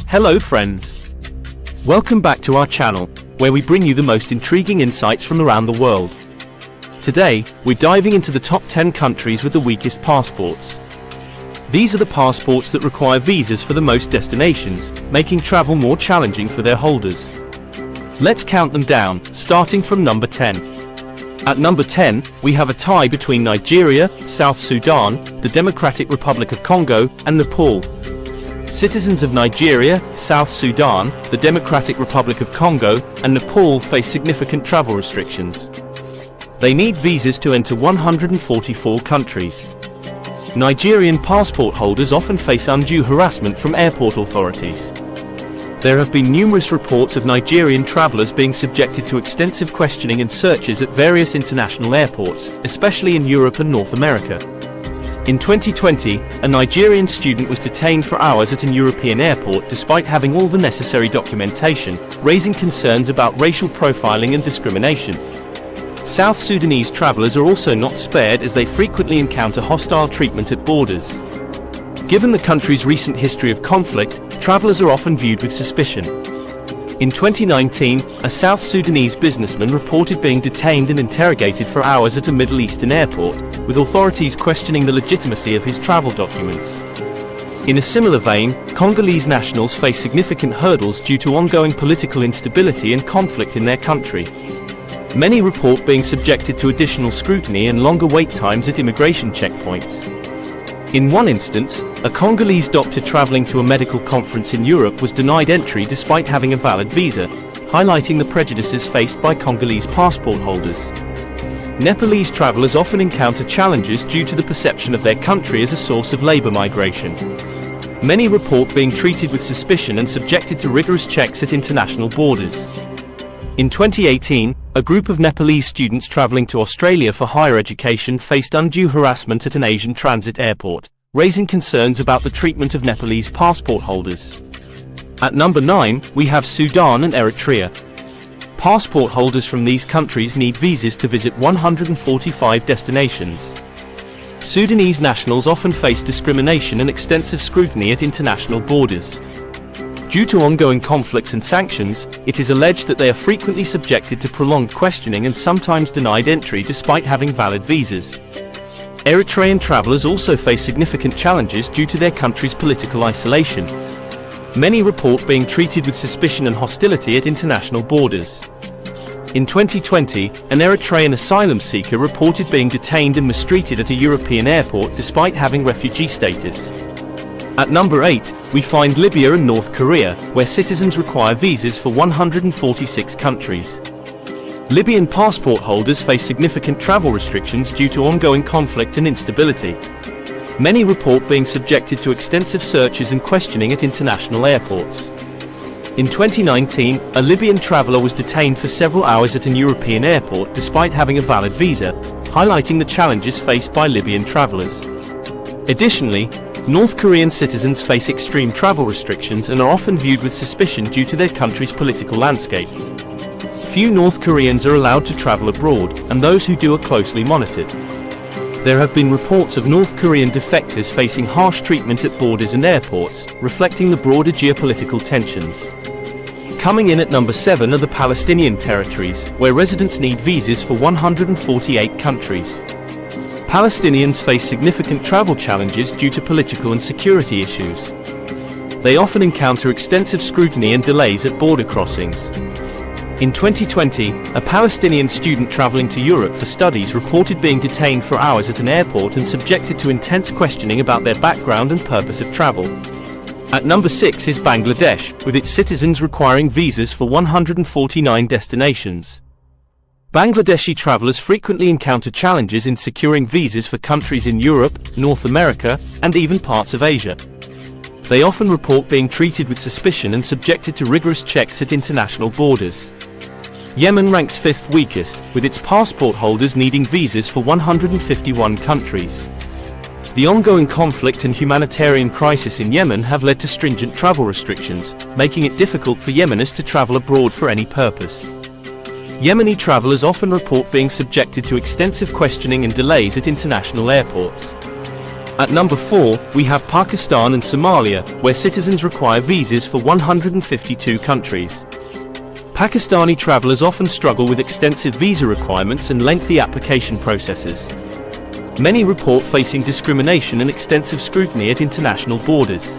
Hello friends! Welcome back to our channel, where we bring you the most intriguing insights from around the world. Today, we're diving into the top 10 countries with the weakest passports. These are the passports that require visas for the most destinations, making travel more challenging for their holders. Let's count them down, starting from number 10. At number 10, we have a tie between Nigeria, South Sudan, the Democratic Republic of Congo, and Nepal. Citizens of Nigeria, South Sudan, the Democratic Republic of Congo, and Nepal face significant travel restrictions. They need visas to enter 144 countries. Nigerian passport holders often face undue harassment from airport authorities. There have been numerous reports of Nigerian travelers being subjected to extensive questioning and searches at various international airports, especially in Europe and North America. In 2020, a Nigerian student was detained for hours at an European airport despite having all the necessary documentation, raising concerns about racial profiling and discrimination. South Sudanese travelers are also not spared as they frequently encounter hostile treatment at borders. Given the country's recent history of conflict, travelers are often viewed with suspicion. In 2019, a South Sudanese businessman reported being detained and interrogated for hours at a Middle Eastern airport, with authorities questioning the legitimacy of his travel documents. In a similar vein, Congolese nationals face significant hurdles due to ongoing political instability and conflict in their country. Many report being subjected to additional scrutiny and longer wait times at immigration checkpoints. In one instance, a Congolese doctor traveling to a medical conference in Europe was denied entry despite having a valid visa, highlighting the prejudices faced by Congolese passport holders. Nepalese travelers often encounter challenges due to the perception of their country as a source of labor migration. Many report being treated with suspicion and subjected to rigorous checks at international borders. In 2018, a group of Nepalese students traveling to Australia for higher education faced undue harassment at an Asian transit airport, raising concerns about the treatment of Nepalese passport holders. At number 9, we have Sudan and Eritrea. Passport holders from these countries need visas to visit 145 destinations. Sudanese nationals often face discrimination and extensive scrutiny at international borders. Due to ongoing conflicts and sanctions, it is alleged that they are frequently subjected to prolonged questioning and sometimes denied entry despite having valid visas. Eritrean travelers also face significant challenges due to their country's political isolation. Many report being treated with suspicion and hostility at international borders. In 2020, an Eritrean asylum seeker reported being detained and mistreated at a European airport despite having refugee status. At number 8, we find Libya and North Korea, where citizens require visas for 146 countries. Libyan passport holders face significant travel restrictions due to ongoing conflict and instability. Many report being subjected to extensive searches and questioning at international airports. In 2019, a Libyan traveler was detained for several hours at an European airport despite having a valid visa, highlighting the challenges faced by Libyan travelers. Additionally, North Korean citizens face extreme travel restrictions and are often viewed with suspicion due to their country's political landscape. Few North Koreans are allowed to travel abroad, and those who do are closely monitored. There have been reports of North Korean defectors facing harsh treatment at borders and airports, reflecting the broader geopolitical tensions. Coming in at number 7 are the Palestinian territories, where residents need visas for 148 countries. Palestinians face significant travel challenges due to political and security issues. They often encounter extensive scrutiny and delays at border crossings. In 2020, a Palestinian student traveling to Europe for studies reported being detained for hours at an airport and subjected to intense questioning about their background and purpose of travel. At number 6 is Bangladesh, with its citizens requiring visas for 149 destinations. Bangladeshi travelers frequently encounter challenges in securing visas for countries in Europe, North America, and even parts of Asia. They often report being treated with suspicion and subjected to rigorous checks at international borders. Yemen ranks 5th weakest, with its passport holders needing visas for 151 countries. The ongoing conflict and humanitarian crisis in Yemen have led to stringent travel restrictions, making it difficult for Yemenis to travel abroad for any purpose. Yemeni travelers often report being subjected to extensive questioning and delays at international airports. At number 4, we have Pakistan and Somalia, where citizens require visas for 152 countries. Pakistani travelers often struggle with extensive visa requirements and lengthy application processes. Many report facing discrimination and extensive scrutiny at international borders.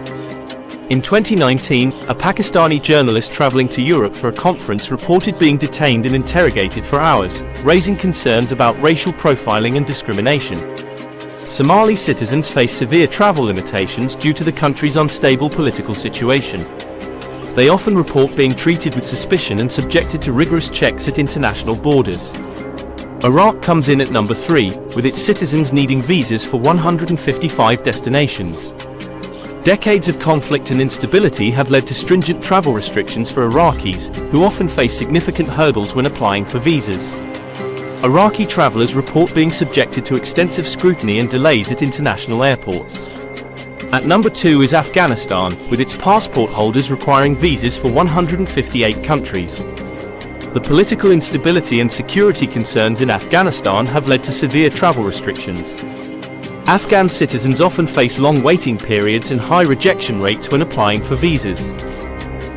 In 2019, a Pakistani journalist traveling to Europe for a conference reported being detained and interrogated for hours, raising concerns about racial profiling and discrimination. Somali citizens face severe travel limitations due to the country's unstable political situation. They often report being treated with suspicion and subjected to rigorous checks at international borders. Iraq comes in at number 3, with its citizens needing visas for 155 destinations. Decades of conflict and instability have led to stringent travel restrictions for Iraqis, who often face significant hurdles when applying for visas. Iraqi travelers report being subjected to extensive scrutiny and delays at international airports. At number 2 is Afghanistan, with its passport holders requiring visas for 158 countries. The political instability and security concerns in Afghanistan have led to severe travel restrictions. Afghan citizens often face long waiting periods and high rejection rates when applying for visas.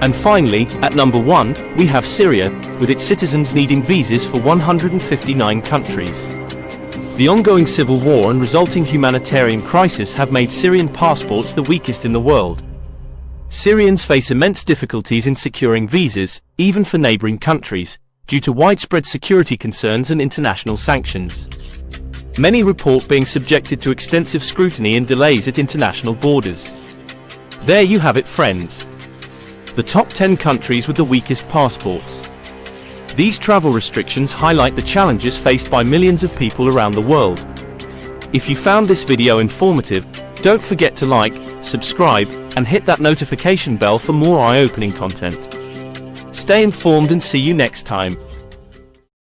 And finally, at number 1, we have Syria, with its citizens needing visas for 159 countries. The ongoing civil war and resulting humanitarian crisis have made Syrian passports the weakest in the world. Syrians face immense difficulties in securing visas, even for neighboring countries, due to widespread security concerns and international sanctions. Many report being subjected to extensive scrutiny and delays at international borders. There you have it, friends. The top 10 countries with the weakest passports. These travel restrictions highlight the challenges faced by millions of people around the world. If you found this video informative, don't forget to like, subscribe, and hit that notification bell for more eye-opening content. Stay informed and see you next time.